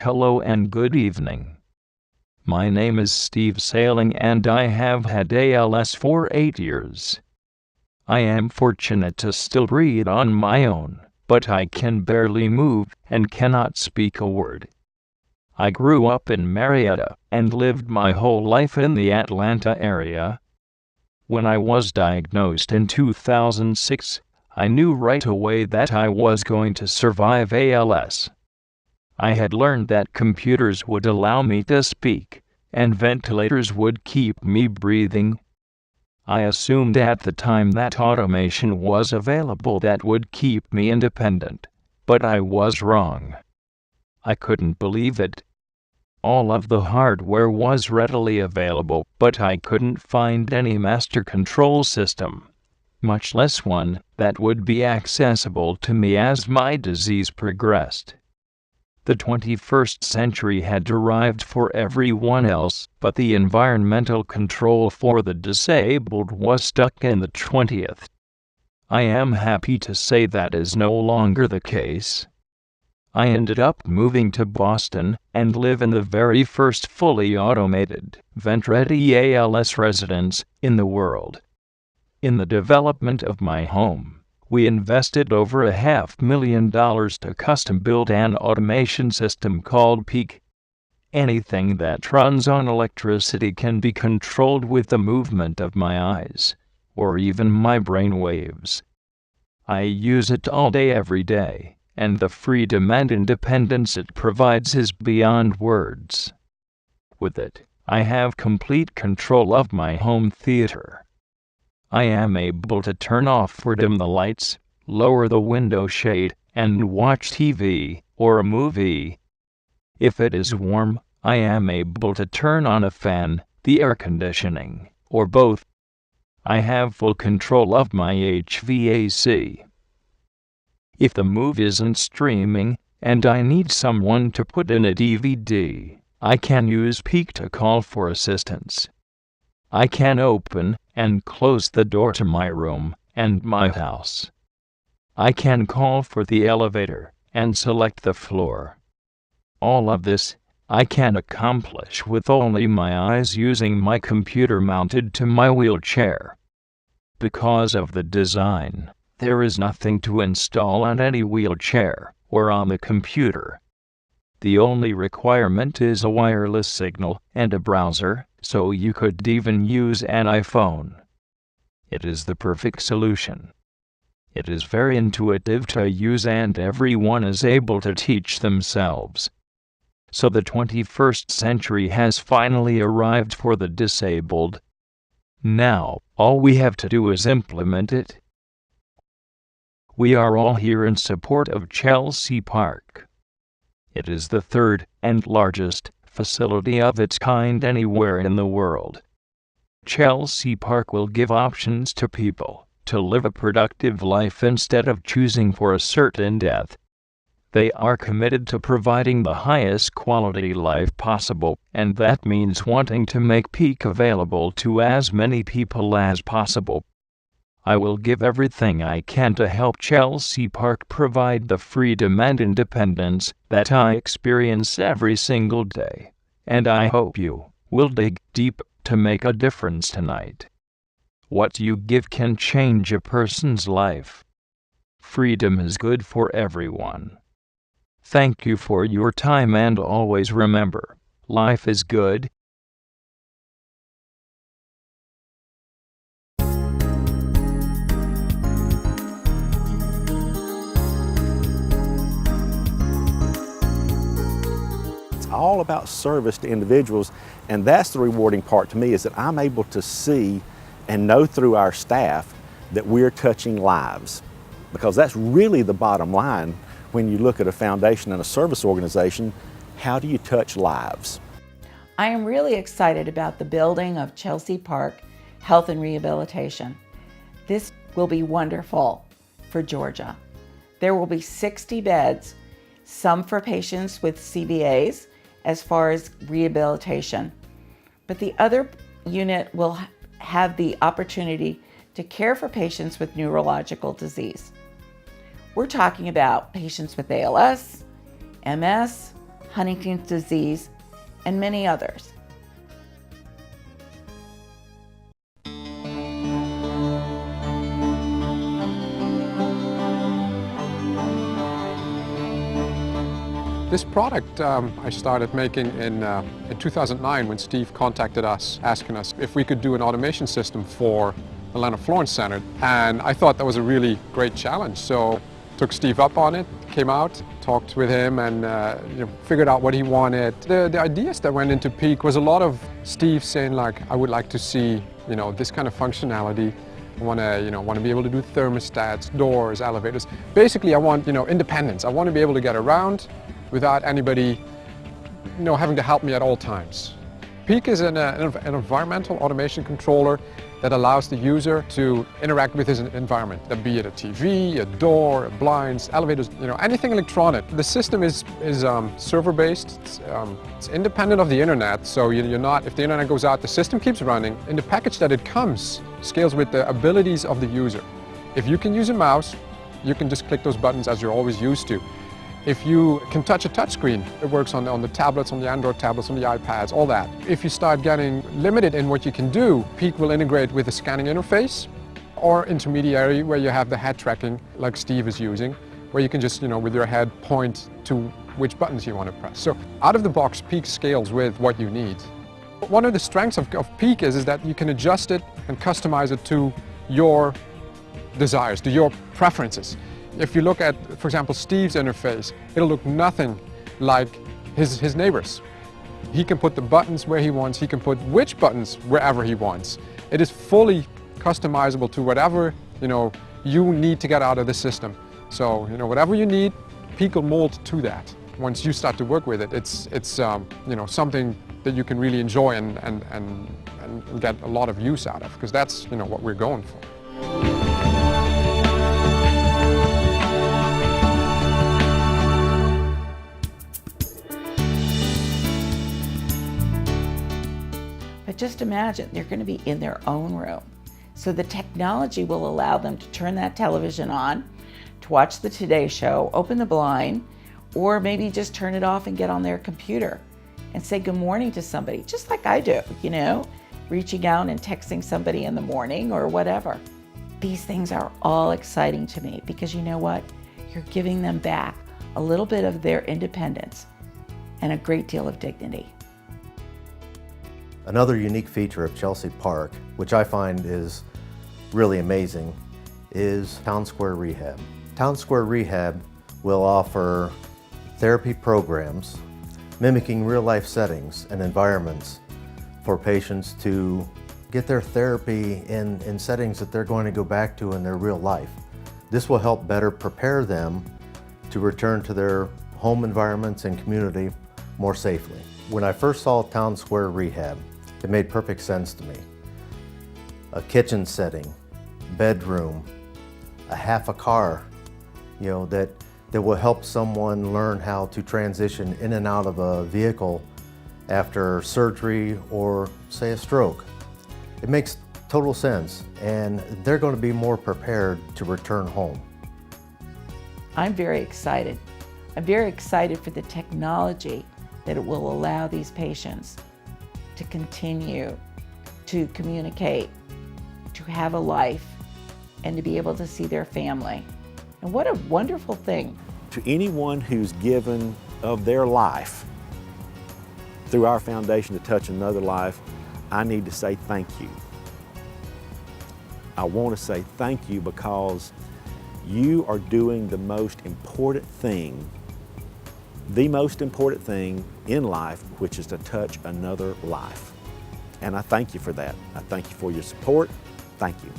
Hello and good evening. My name is Steve Sailing and I have had ALS for 8 years. I am fortunate to still read on my own, but I can barely move and cannot speak a word. I grew up in Marietta and lived my whole life in the Atlanta area. When I was diagnosed in 2006, I knew right away that I was going to survive ALS. I had learned that computers would allow me to speak, and ventilators would keep me breathing. I assumed at the time that automation was available that would keep me independent, but I was wrong. I couldn't believe it. All of the hardware was readily available, but I couldn't find any master control system, much less one that would be accessible to me as my disease progressed. The 21st century had arrived for everyone else, but the environmental control for the disabled was stuck in the 20th. I am happy to say that is no longer the case. I ended up moving to Boston and live in the very first fully automated, vent-ready ALS residence in the world. In the development of my home, we invested over $500,000 to custom-build an automation system called Peak. Anything that runs on electricity can be controlled with the movement of my eyes, or even my brain waves. I use it all day every day, and the freedom and independence it provides is beyond words. With it, I have complete control of my home theater. I am able to turn off or dim the lights, lower the window shade, and watch TV or a movie. If it is warm, I am able to turn on a fan, the air conditioning, or both. I have full control of my HVAC. If the movie isn't streaming, and I need someone to put in a DVD, I can use Peak to call for assistance. I can open and close the door to my room and my house. I can call for the elevator and select the floor. All of this I can accomplish with only my eyes using my computer mounted to my wheelchair. Because of the design, there is nothing to install on any wheelchair or on the computer. The only requirement is a wireless signal and a browser, so you could even use an iPhone. It is the perfect solution. It is very intuitive to use and everyone is able to teach themselves. So the 21st century has finally arrived for the disabled. Now, all we have to do is implement it. We are all here in support of Chelsey Park. It is the third and largest facility of its kind anywhere in the world. Chelsey Park will give options to people to live a productive life instead of choosing for a certain death. They are committed to providing the highest quality life possible, and that means wanting to make Peak available to as many people as possible. I will give everything I can to help Chelsey Park provide the freedom and independence that I experience every single day, and I hope you will dig deep to make a difference tonight. What you give can change a person's life. Freedom is good for everyone. Thank you for your time and always remember, life is good. All about service to individuals, and that's the rewarding part to me, is that I'm able to see and know through our staff that we're touching lives, because that's really the bottom line when you look at a foundation and a service organization. How do you touch lives? I am really excited about the building of Chelsey Park Health and Rehabilitation. This will be wonderful for Georgia. There will be 60 beds, some for patients with CVAs, as far as rehabilitation. But the other unit will have the opportunity to care for patients with neurological disease. We're talking about patients with ALS, MS, Huntington's disease, and many others. This product I started making in 2009 when Steve contacted us asking us if we could do an automation system for the Leonard Florence Center, and I thought that was a really great challenge. So took Steve up on it, came out, talked with him, and figured out what he wanted. The ideas that went into Peak was a lot of Steve saying, like, I would like to see this kind of functionality. I want to be able to do thermostats, doors, elevators. Basically, I want independence. I want to be able to get around without anybody having to help me at all times. Peak is an environmental automation controller that allows the user to interact with his environment, be it a TV, a door, blinds, elevators, anything electronic. The system is server-based. It's independent of the internet, so you're not, if the internet goes out, the system keeps running. In the package that it comes, scales with the abilities of the user. If you can use a mouse, you can just click those buttons as you're always used to. If you can touch a touchscreen, it works on the tablets, on the Android tablets, on the iPads, all that. If you start getting limited in what you can do, Peak will integrate with a scanning interface or intermediary where you have the head tracking like Steve is using, where you can just, with your head point to which buttons you want to press. So out of the box, Peak scales with what you need. One of the strengths of Peak is that you can adjust it and customize it to your desires, to your preferences. If you look at, for example, Steve's interface, it'll look nothing like his neighbor's. He can put the buttons where he wants, he can put which buttons wherever he wants. It is fully customizable to whatever you need to get out of the system. So whatever you need, Peak will mold to that. Once you start to work with it, it's something that you can really enjoy and get a lot of use out of, because that's what we're going for. But just imagine, they're going to be in their own room. So the technology will allow them to turn that television on, to watch the Today Show, open the blind, or maybe just turn it off and get on their computer and say good morning to somebody, just like I do, reaching out and texting somebody in the morning or whatever. These things are all exciting to me because you know what? You're giving them back a little bit of their independence and a great deal of dignity. Another unique feature of Chelsey Park, which I find is really amazing, is Town Square Rehab. Town Square Rehab will offer therapy programs mimicking real-life settings and environments for patients to get their therapy in settings that they're going to go back to in their real life. This will help better prepare them to return to their home environments and community more safely. When I first saw Town Square Rehab, it made perfect sense to me. A kitchen setting, bedroom, a half a car, that will help someone learn how to transition in and out of a vehicle after surgery or, say, a stroke. It makes total sense, and they're going to be more prepared to return home. I'm very excited. I'm very excited for the technology that it will allow these patients to continue to communicate, to have a life, and to be able to see their family. And what a wonderful thing. To anyone who's given of their life through our foundation to touch another life, I need to say thank you. I want to say thank you because you are doing the most important thing in life, which is to touch another life. And I thank you for that. I thank you for your support. Thank you.